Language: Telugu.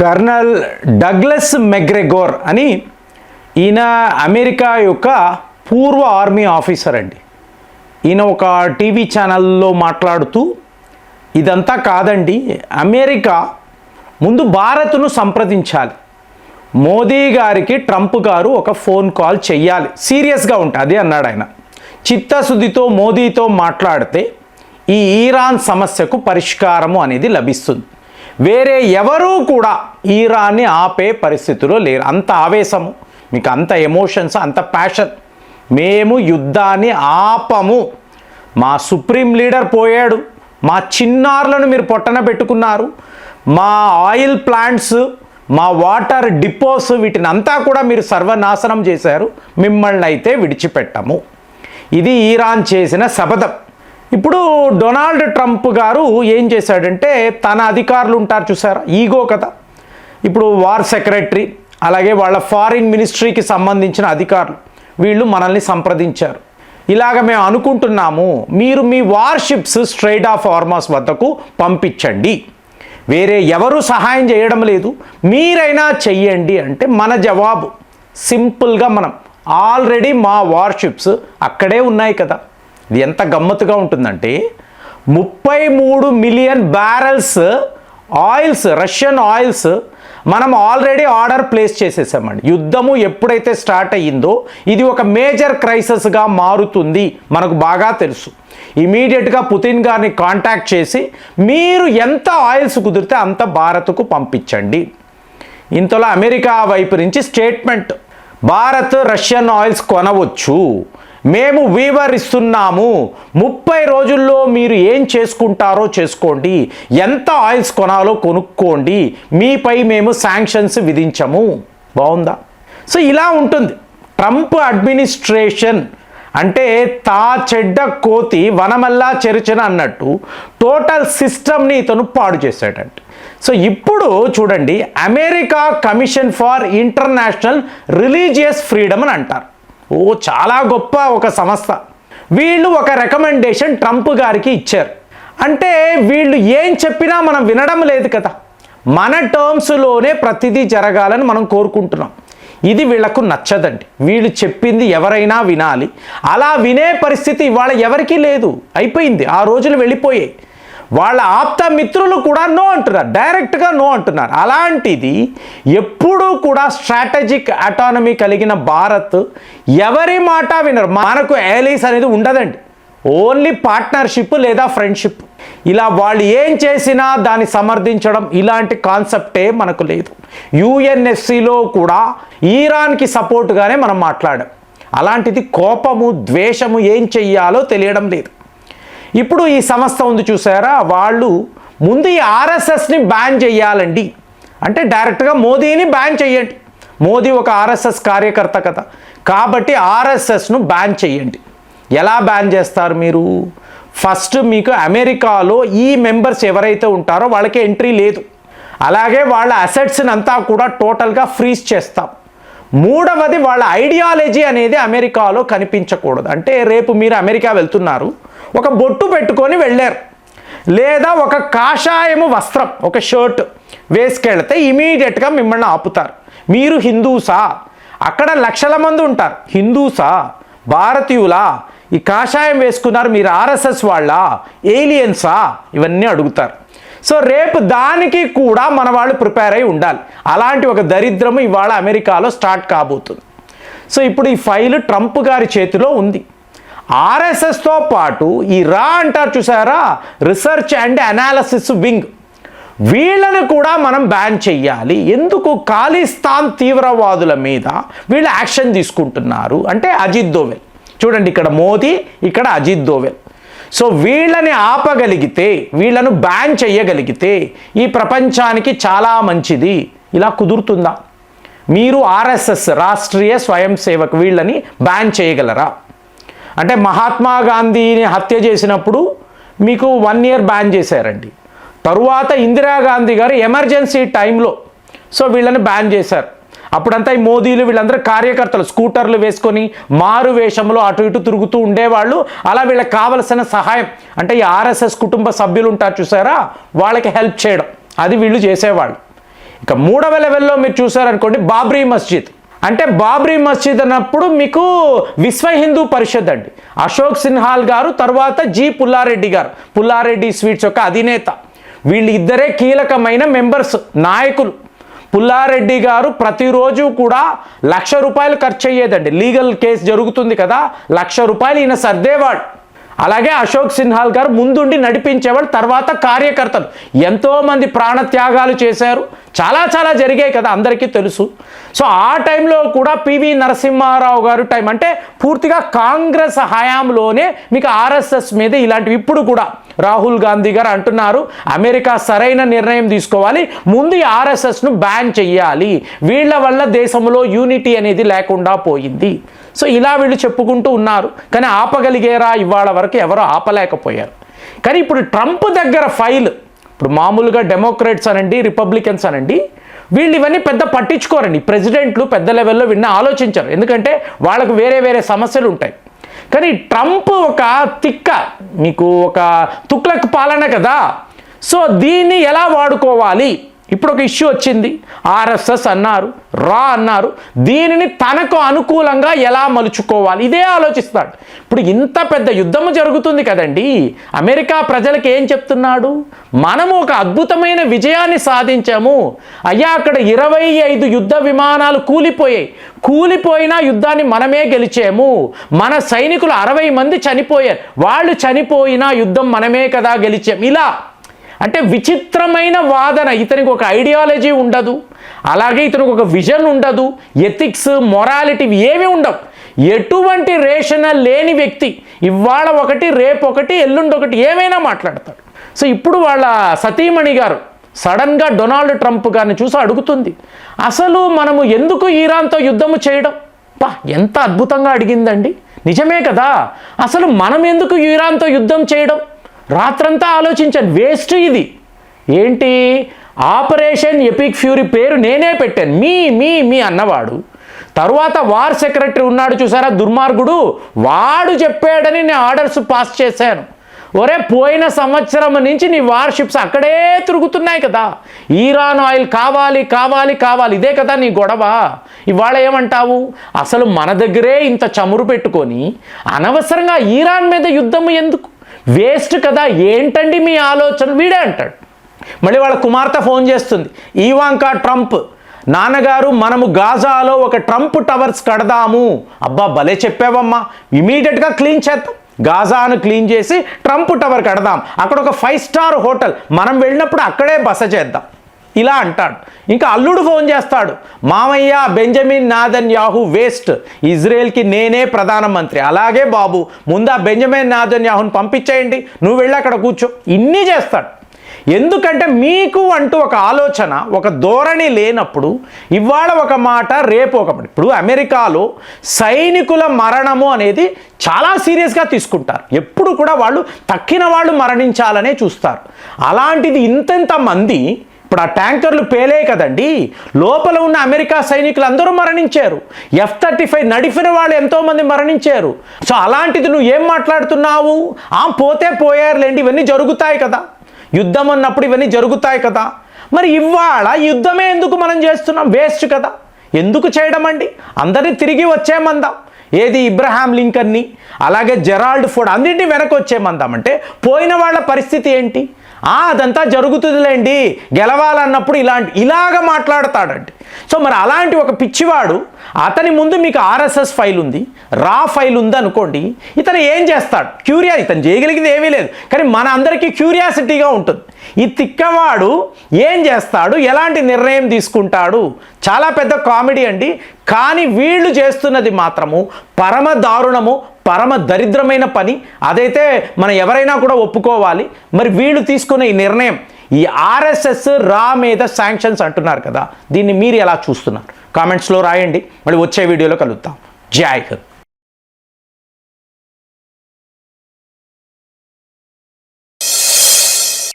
కర్నల్ డగ్లస్ మెగ్రెగోర్ అని ఈయన అమెరికా యొక్క పూర్వ ఆర్మీ ఆఫీసర్ అండి. ఈయన ఒక టీవీ ఛానల్లో మాట్లాడుతూ ఇదంతా కాదండి, అమెరికా ముందు భారత్ను సంప్రదించాలి, మోదీ గారికి ట్రంప్ గారు ఒక ఫోన్ కాల్ చెయ్యాలి, సీరియస్గా ఉంటుంది అన్నాడు ఆయన. చిత్తశుద్ధితో మోదీతో మాట్లాడితే ఈ ఇరాన్ సమస్యకు పరిష్కారము అనేది లభిస్తుంది. వేరే ఎవరూ కూడా ఇరాన్ని ఆపే పరిస్థితిలో లేరు. అంత ఆవేశము, మీకు అంత ఎమోషన్స్, అంత ప్యాషన్. మేము యుద్ధాన్ని ఆపము, మా సుప్రీం లీడర్ పోయాడు, మా చిన్నారులను మీరు పొట్టన పెట్టుకున్నారు, మా ఆయిల్ ప్లాంట్స్, మా వాటర్ డిపోస్, వీటిని అంతా కూడా మీరు సర్వనాశనం చేశారు, మిమ్మల్ని అయితే విడిచిపెట్టము. ఇది ఇరాన్ చేసిన శపథం. ఇప్పుడు డొనాల్డ్ ట్రంప్ గారు ఏం చేశాడంటే, తన అధికారులు ఉంటారు చూసారా, ఈగో కదా. ఇప్పుడు వార్ సెక్రటరీ, అలాగే వాళ్ళ ఫారిన్ మినిస్ట్రీకి సంబంధించిన అధికారులు, వీళ్ళు మనల్ని సంప్రదించారు. ఇలాగ మేము అనుకుంటున్నాము, మీరు మీ వార్షిప్స్ స్ట్రైట్ ఆఫ్ హార్మస్ వద్దకు పంపించండి, వేరే ఎవరు సహాయం చేయడం లేదు, మీరైనా చెయ్యండి అంటే మన జవాబు సింపుల్గా, మనం ఆల్రెడీ మా వార్షిప్స్ అక్కడే ఉన్నాయి కదా. ఇది ఎంత గమ్మత్తుగా ఉంటుందంటే 33 million barrels oils, Russian oils మనం ఆల్రెడీ ఆర్డర్ ప్లేస్ చేసేసామండి. యుద్ధము ఎప్పుడైతే స్టార్ట్ అయ్యిందో ఇది ఒక మేజర్ క్రైసిస్గా మారుతుంది, మనకు బాగా తెలుసు. ఇమీడియట్గా పుతిన్ గారిని కాంటాక్ట్ చేసి మీరు ఎంత ఆయిల్స్ కుదిరితే అంత భారత్కు పంపించండి. ఇంతలో అమెరికా వైపు నుంచి స్టేట్మెంట్, భారత్ రష్యన్ ఆయిల్స్ కొనవచ్చు, మేము వీవర్ ఇస్తున్నాము, 30 రోజుల్లో మీరు ఏం చేసుకుంటారో చేసుకోండి, ఎంత ఆయిల్స్ కొనాలో కొనుక్కోండి, మీపై మేము శాంక్షన్స్ విధించము. బాగుందా? సో ఇలా ఉంటుంది ట్రంప్ అడ్మినిస్ట్రేషన్ అంటే. తా చెడ్డ కోతి వనమల్లా చెరుచన అన్నట్టు టోటల్ సిస్టమ్ని ఇతను పాడు చేశాడంట. సో ఇప్పుడు చూడండి, America commission for international religious freedom అని అంటారు. చాలా గొప్ప ఒక సంస్థ. వీళ్ళు ఒక రికమెండేషన్ ట్రంప్ గారికి ఇచ్చారు. అంటే వీళ్ళు ఏం చెప్పినా మనం వినడం లేదు కదా, మన టర్మ్స్లోనే ప్రతిదీ జరగాలని మనం కోరుకుంటున్నాం. ఇది వీళ్లకు నచ్చదండి. వీళ్ళు చెప్పింది ఎవరైనా వినాలి, అలా వినే పరిస్థితి ఇవాళ ఎవరికీ లేదు, అయిపోయింది, ఆ రోజులు వెళ్ళిపోయాయి. వాళ్ళ ఆప్త మిత్రులు కూడా నో అంటున్నారు, డైరెక్ట్గా నో అంటున్నారు. అలాంటిది ఎప్పుడూ కూడా స్ట్రాటజిక్ అటానమీ కలిగిన భారత్ ఎవరి మాట వినరు. మనకు ఎలీస్ అనేది ఉండదండి, ఓన్లీ పార్ట్నర్షిప్ లేదా ఫ్రెండ్షిప్. ఇలా వాళ్ళు ఏం చేసినా దాన్ని సమర్థించడం, ఇలాంటి కాన్సెప్టే మనకు లేదు. యుఎన్ఎస్సిలో కూడా ఇరాన్కి సపోర్ట్గానే మనం మాట్లాడాం. అలాంటిది కోపము, ద్వేషము, ఏం చెయ్యాలో తెలియడం లేదు. ఇప్పుడు ఈ సంస్థ ఉంది చూసారా, వాళ్ళు ముందు ఈ ఆర్ఎస్ఎస్ని బ్యాన్ చేయాలండి అంటే డైరెక్ట్గా మోదీని బ్యాన్ చేయండి. మోదీ ఒక ఆర్ఎస్ఎస్ కార్యకర్త కదా, కాబట్టి ఆర్ఎస్ఎస్ను బ్యాన్ చేయండి. ఎలా బ్యాన్ చేస్తారు మీరు? ఫస్ట్ మీకు అమెరికాలో ఈ మెంబర్స్ ఎవరైతే ఉంటారో వాళ్ళకి ఎంట్రీ లేదు, అలాగే వాళ్ళ అసెట్స్ని అంతా కూడా టోటల్గా ఫ్రీజ్ చేస్తాం. మూడవది, వాళ్ళ ఐడియాలజీ అనేది అమెరికాలో కనిపించకూడదు. అంటే రేపు మీరు అమెరికా వెళ్తున్నారు, ఒక బొట్టు పెట్టుకొని వెళ్ళారు, లేదా ఒక కాషాయము వస్త్రం, ఒక షర్ట్ వేసుకెళ్తే ఇమీడియట్గా మిమ్మల్ని ఆపుతారు. మీరు హిందూసా? అక్కడ లక్షల మంది ఉంటారు. హిందూసా, భారతీయులా, ఈ కాషాయం వేసుకున్నారు, మీరు ఆర్ఎస్ఎస్ వాళ్ళ, ఏలియన్సా, ఇవన్నీ అడుగుతారు. సో రేపు దానికి కూడా మన వాళ్ళు ప్రిపేర్ అయి ఉండాలి. అలాంటి ఒక దరిద్రము ఇవాళ అమెరికాలో స్టార్ట్ కాబోతుంది. సో ఇప్పుడు ఈ ఫైల్ ట్రంప్ గారి చేతిలో ఉంది. ఆర్ఎస్ఎస్తో పాటు ఈ రా అంటారు చూసారా, రీసెర్చ్ అండ్ అనాలిసిస్ వింగ్, వీళ్ళని కూడా మనం బ్యాన్ చెయ్యాలి. ఎందుకు? ఖాళిస్తాన్ తీవ్రవాదుల మీద వీళ్ళు యాక్షన్ తీసుకుంటున్నారు. అంటే అజిత్ దోవెల్ చూడండి, ఇక్కడ మోదీ, ఇక్కడ అజిత్ దోవెల్. సో వీళ్ళని ఆపగలిగితే, వీళ్ళను బ్యాన్ చేయగలిగితే ఈ ప్రపంచానికి చాలా మంచిది. ఇలా కుదురుతుందా? మీరు ఆర్ఎస్ఎస్, రాష్ట్రీయ స్వయం సేవక్, వీళ్ళని బ్యాన్ చేయగలరా? అంటే మహాత్మా గాంధీని హత్య చేసినప్పుడు మీకు 1 year బ్యాన్ చేశారండి. తరువాత ఇందిరాగాంధీ గారు ఎమర్జెన్సీ టైంలో సో వీళ్ళని బ్యాన్ చేశారు. అప్పుడంతా ఈ మోదీలు వీళ్ళందరూ కార్యకర్తలు స్కూటర్లు వేసుకొని మారు వేషంలో అటు ఇటు తిరుగుతూ ఉండేవాళ్ళు. అలా వీళ్ళకి కావలసిన సహాయం అంటే ఈ ఆర్ఎస్ఎస్ కుటుంబ సభ్యులు ఉంటారు చూసారా, వాళ్ళకి హెల్ప్ చేయడం, అది వీళ్ళు చేసేవాళ్ళు. ఇంకా 3వ లెవెల్లో మీరు చూసారనుకోండి బాబ్రీ మస్జిద్. అంటే బాబ్రీ మస్జిద్ అన్నప్పుడు మీకు విశ్వ హిందూ పరిషత్ అండి. అశోక్ సిన్హాల్ గారు, తర్వాత జి పుల్లారెడ్డి గారు, పుల్లారెడ్డి స్వీట్స్ యొక్క అధినేత. వీళ్ళిద్దరే కీలకమైన మెంబర్స్, నాయకులు. పుల్లారెడ్డి గారు ప్రతిరోజు కూడా ₹1,00,000 ఖర్చు అయ్యేదండి. లీగల్ కేసు జరుగుతుంది కదా, ₹1,00,000 ఈయన సర్దేవాడు. అలాగే అశోక్ సిన్హాల్ గారు ముందుండి నడిపించేవాడు. తర్వాత కార్యకర్తలు ఎంతోమంది ప్రాణత్యాగాలు చేశారు, చాలా జరిగాయి కదా, అందరికీ తెలుసు. సో ఆ టైంలో కూడా పివి నరసింహారావు గారు టైం అంటే పూర్తిగా కాంగ్రెస్ హయాంలోనే మీకు ఆర్ఎస్ఎస్ మీద ఇలాంటివి. ఇప్పుడు కూడా రాహుల్ గాంధీ గారు అంటున్నారు అమెరికా సరైన నిర్ణయం తీసుకోవాలి, ముందు ఈ ఆర్ఎస్ఎస్ను బ్యాన్ చెయ్యాలి, వీళ్ళ వల్ల దేశంలో యూనిటీ అనేది లేకుండా పోయింది. సో ఇలా వీళ్ళు చెప్పుకుంటూ ఉన్నారు. కానీ ఆపగలిగేరా ఇవాళ వరకు ఎవరో ఆపలేకపోయారు. కానీ ఇప్పుడు ట్రంప్ దగ్గర ఫైల్, ఇప్పుడు మామూలుగా డెమోక్రాట్స్ అనండి, రిపబ్లికన్స్ అనండి, వీళ్ళు ఇవన్నీ పెద్ద పట్టించుకోరండి. ప్రెసిడెంట్లు పెద్ద లెవెల్లో వీళ్ళని ఆలోచించరు, ఎందుకంటే వాళ్ళకు వేరే సమస్యలు ఉంటాయి. కానీ ట్రంప్ ఒక మీకు ఒక తుక్లక్ పాలన కదా. సో దీన్ని ఎలా వాడుకోవాలి, ఇప్పుడు ఒక ఇష్యూ వచ్చింది, ఆర్ఎస్ఎస్ అన్నారు, రా అన్నారు, దీనిని తనకు అనుకూలంగా ఎలా మలుచుకోవాలి ఇదే ఆలోచిస్తాడు. ఇప్పుడు ఇంత పెద్ద యుద్ధము జరుగుతుంది కదండి, అమెరికా ప్రజలకు ఏం చెప్తున్నాడు, మనము ఒక అద్భుతమైన విజయాన్ని సాధించాము అయ్యా, అక్కడ 25 యుద్ధ విమానాలు కూలిపోయిన యుద్ధాన్ని మనమే గెలిచాము, మన సైనికులు 60 మంది చనిపోయారు, వాళ్ళు చనిపోయిన యుద్ధం మనమే కదా గెలిచాం. ఇలా అంటే విచిత్రమైన వాదన. ఇతనికి ఒక ఐడియాలజీ ఉండదు, అలాగే ఇతనికి ఒక విజన్ ఉండదు, ఎథిక్స్ మొరాలిటీ ఏమీ ఉండవు. ఎటువంటి రేషనల్ లేని వ్యక్తి ఇవాళ ఒకటి, రేపు ఒకటి, ఎల్లుండి ఒకటి ఏమైనా మాట్లాడతాడు. సో ఇప్పుడు వాళ్ళ సతీమణి గారు సడన్గా డొనాల్డ్ ట్రంప్ గారిని చూసి అడుగుతుంది, అసలు మనము ఎందుకు ఇరాన్తో యుద్ధము చేయడం? ఎంత అద్భుతంగా అడిగిందండి. నిజమే కదా, అసలు మనం ఎందుకు ఇరాన్తో యుద్ధం చేయడం? రాత్రంతా ఆలోచించాను, వేస్ట్ ఇది. ఏంటి ఆపరేషన్ ఎపిక్ ఫ్యూరీ పేరు నేనే పెట్టాను, మీ అన్నవాడు. తరువాత వార్ సెక్రటరీ ఉన్నాడు చూసారా దుర్మార్గుడు, వాడు చెప్పాడని నేను ఆర్డర్స్ పాస్ చేశాను. ఒరే పోయిన సంవత్సరం నుంచి నీ వార్షిప్స్ అక్కడే తిరుగుతున్నాయి కదా, ఇరాన్ ఆయిల్ కావాలి, ఇదే కదా నీ గొడవ. ఇవాళ ఏమంటావు, అసలు మన దగ్గరే ఇంత చమురు పెట్టుకొని అనవసరంగా ఇరాన్ మీద యుద్ధం ఎందుకు, వేస్ట్ కదా, ఏంటండి మీ ఆలోచన, వీడే అంటాడు. మళ్ళీ వాళ్ళ కుమార్తె ఫోన్ చేస్తుంది, ఇవాంకా ట్రంప్, నాన్నగారు మనము గాజాలో ఒక ట్రంప్ టవర్స్ కడదాము. అబ్బా భలే చెప్పావమ్మా, ఇమీడియట్గా క్లీన్ చేద్దాం, గాజాను క్లీన్ చేసి ట్రంప్ టవర్ కడదాం, అక్కడ ఒక 5 స్టార్ హోటల్, మనం వెళ్ళినప్పుడు అక్కడే బస చేద్దాం, ఇలా అంటాడు. ఇంకా అల్లుడు ఫోన్ చేస్తాడు, మామయ్య బెంజమిన్ నాథన్యాహు వేస్ట్, ఇజ్రాయెల్కి నేనే ప్రధానమంత్రి. అలాగే బాబు, ముందు ఆ బెంజమిన్ నాథన్యాహుని పంపించేయండి, నువ్వు వెళ్ళి అక్కడ కూర్చో. ఇన్ని చేస్తాడు. ఎందుకంటే మీకు అంటూ ఒక ఆలోచన, ఒక ధోరణి లేనప్పుడు ఇవాళ ఒక మాట, రేపు ఒక మాట. ఇప్పుడు అమెరికాలో సైనికుల మరణము అనేది చాలా సీరియస్గా తీసుకుంటారు. ఎప్పుడు కూడా వాళ్ళు తక్కిన వాళ్ళు మరణించాలనే చూస్తారు. అలాంటిది ఇంతెంత మంది, ఇప్పుడు ఆ ట్యాంకర్లు పేలే కదండి, లోపల ఉన్న అమెరికా సైనికులు అందరూ మరణించారు. F-35 నడిపిన వాళ్ళు ఎంతోమంది మరణించారు. సో అలాంటిది నువ్వు ఏం మాట్లాడుతున్నావు? పోతే పోయారులేండి, ఇవన్నీ జరుగుతాయి కదా, యుద్ధం అన్నప్పుడు ఇవన్నీ జరుగుతాయి కదా. మరి ఇవాళ యుద్ధమే ఎందుకు మనం చేస్తున్నాం? వేస్ట్ కదా, ఎందుకు చేయడం అండి? అందరినీ తిరిగి వచ్చేమందాం. ఏది ఇబ్రహాం లింకన్ని, అలాగే జెరాల్డ్ ఫోర్డ్, అన్నింటినీ వెనక్కి వచ్చేమందామంటే పోయిన వాళ్ళ పరిస్థితి ఏంటి? అదంతా జరుగుతుందిలేండి, గెలవాలన్నప్పుడు ఇలాగ మాట్లాడతాడండి. సో మరి అలాంటి ఒక పిచ్చివాడు, అతని ముందు మీకు ఆర్ఎస్ఎస్ ఫైల్ ఉంది, రా ఫైల్ ఉంది అనుకోండి, ఇతను ఏం చేస్తాడు? ఇతను చేయగలిగింది ఏమీ లేదు, కానీ మన అందరికీ క్యూరియాసిటీగా ఉంటుంది. ఈ తిక్కవాడు ఏం చేస్తాడు, ఎలాంటి నిర్ణయం తీసుకుంటాడు? చాలా పెద్ద కామెడీ అండి. కానీ వీళ్ళు చేస్తున్నది మాత్రము పరమ దారుణము, పరమ దరిద్రమైన పని. అదైతే మనం ఎవరైనా కూడా ఒప్పుకోవాలి. మరి వీళ్ళు తీసుకున్న ఈ నిర్ణయం, ఈ ఆర్ఎస్ఎస్ రా మీద శాంక్షన్స్ అంటున్నారు కదా, దీన్ని మీరు ఎలా చూస్తున్నారు? కామెంట్స్లో రాయండి. మళ్ళీ వచ్చే వీడియోలో కలుద్దాం. జై హింద్.